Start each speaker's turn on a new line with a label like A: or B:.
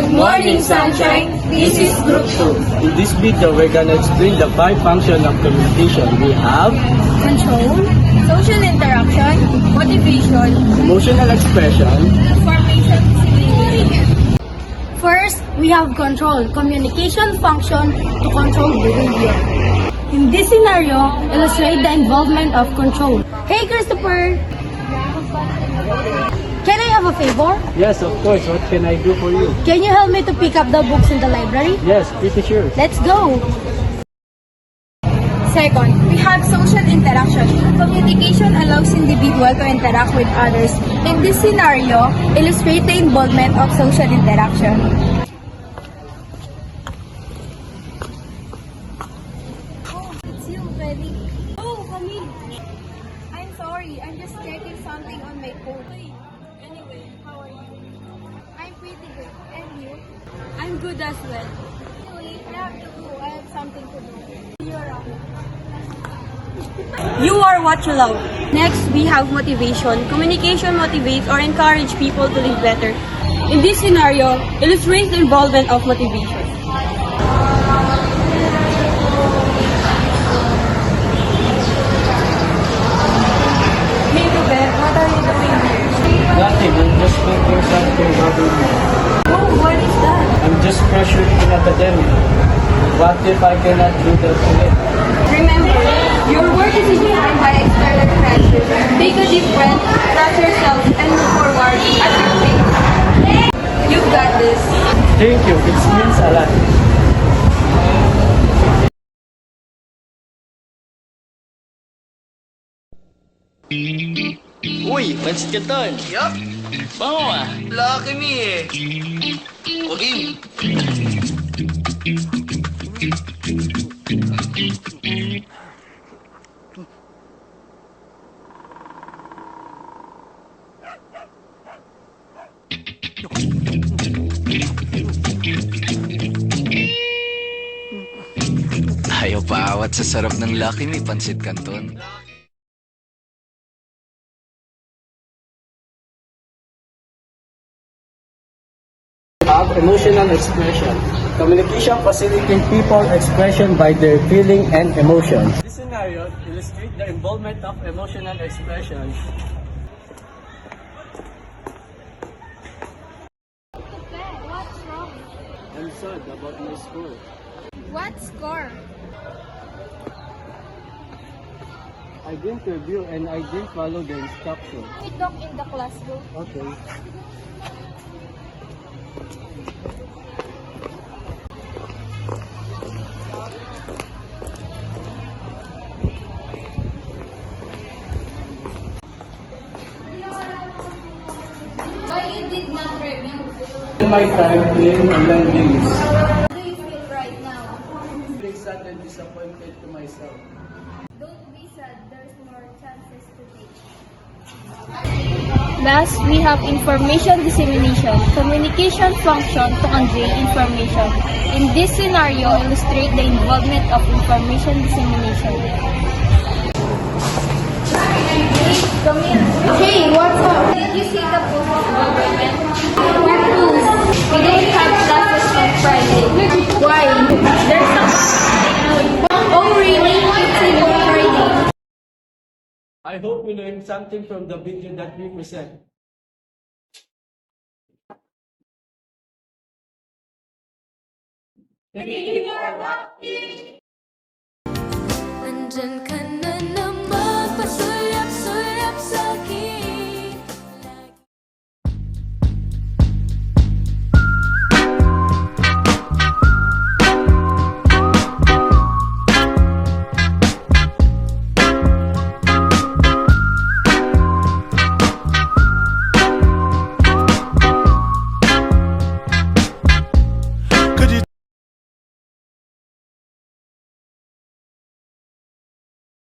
A: Good morning, sunshine. This is Group 2.
B: In this video, we're gonna explain the five functions of communication. We have
C: Control, social interaction, motivation,
B: emotional expression,
C: information dissemination. First, we have control. Communication function to control behavior. In this scenario, illustrate the involvement of control. Hey, Christopher! Can I have a favor?
B: Yes, of course. What can I do for you?
C: Can you help me to pick up the books in the library?
B: Yes, pretty sure.
C: Let's go! Second, we have social interaction. Communication allows individual to interact with others. In this scenario, illustrate the involvement of social interaction. It's you, ready? Oh, Camille. I'm sorry. I'm just checking something on my phone. Anyway, how are you? I'm pretty good. And you? I'm good as well. Anyway, I have to go. I have something to do. You're up. You are what you love. Next, we have motivation. Communication motivates or encourages people to live better. In this scenario, illustrates the involvement of motivation. Maybe, Beth, what are you doing here?
B: Nothing. I'm just thinking something about me.
C: Oh, what is that?
B: I'm just pressured in academia. What if I cannot do that today?
C: Remember, your work is defined by external pressure. Take a deep breath, trust yourself, and move forward at your pace. You've got this.
B: Thank you. It means a lot.
D: Uy, pansit canton.
E: Yup,
D: Bango ah.
E: lucky me eh. Okay.
D: Ayaw paawat sa sarap ng Lucky Me, pansit canton.
B: We have emotional expression. Communication facilitates people expression by their feeling and emotions. This scenario illustrates the involvement of emotional expression.
C: What's wrong?
B: I'm sad about my school.
C: What score?
B: I didn't review and I didn't follow the instruction.
C: We talk in the classroom.
B: Okay.
C: Why you did not review?
B: In my time playing online games,
C: How do you feel right now?
B: I'm feeling sad and disappointed to myself.
C: Don't be sad. There's more chances to take. Last, we have information dissemination. Communication function to convey information. In this scenario, illustrate the involvement of information dissemination. Hey, what's up? Did you see the post of government? What news? We don't have classes on Friday. Why? There's some... Oh, really? It's on Friday.
B: I hope you learned something from the video that we present.
F: Nandyan ka na.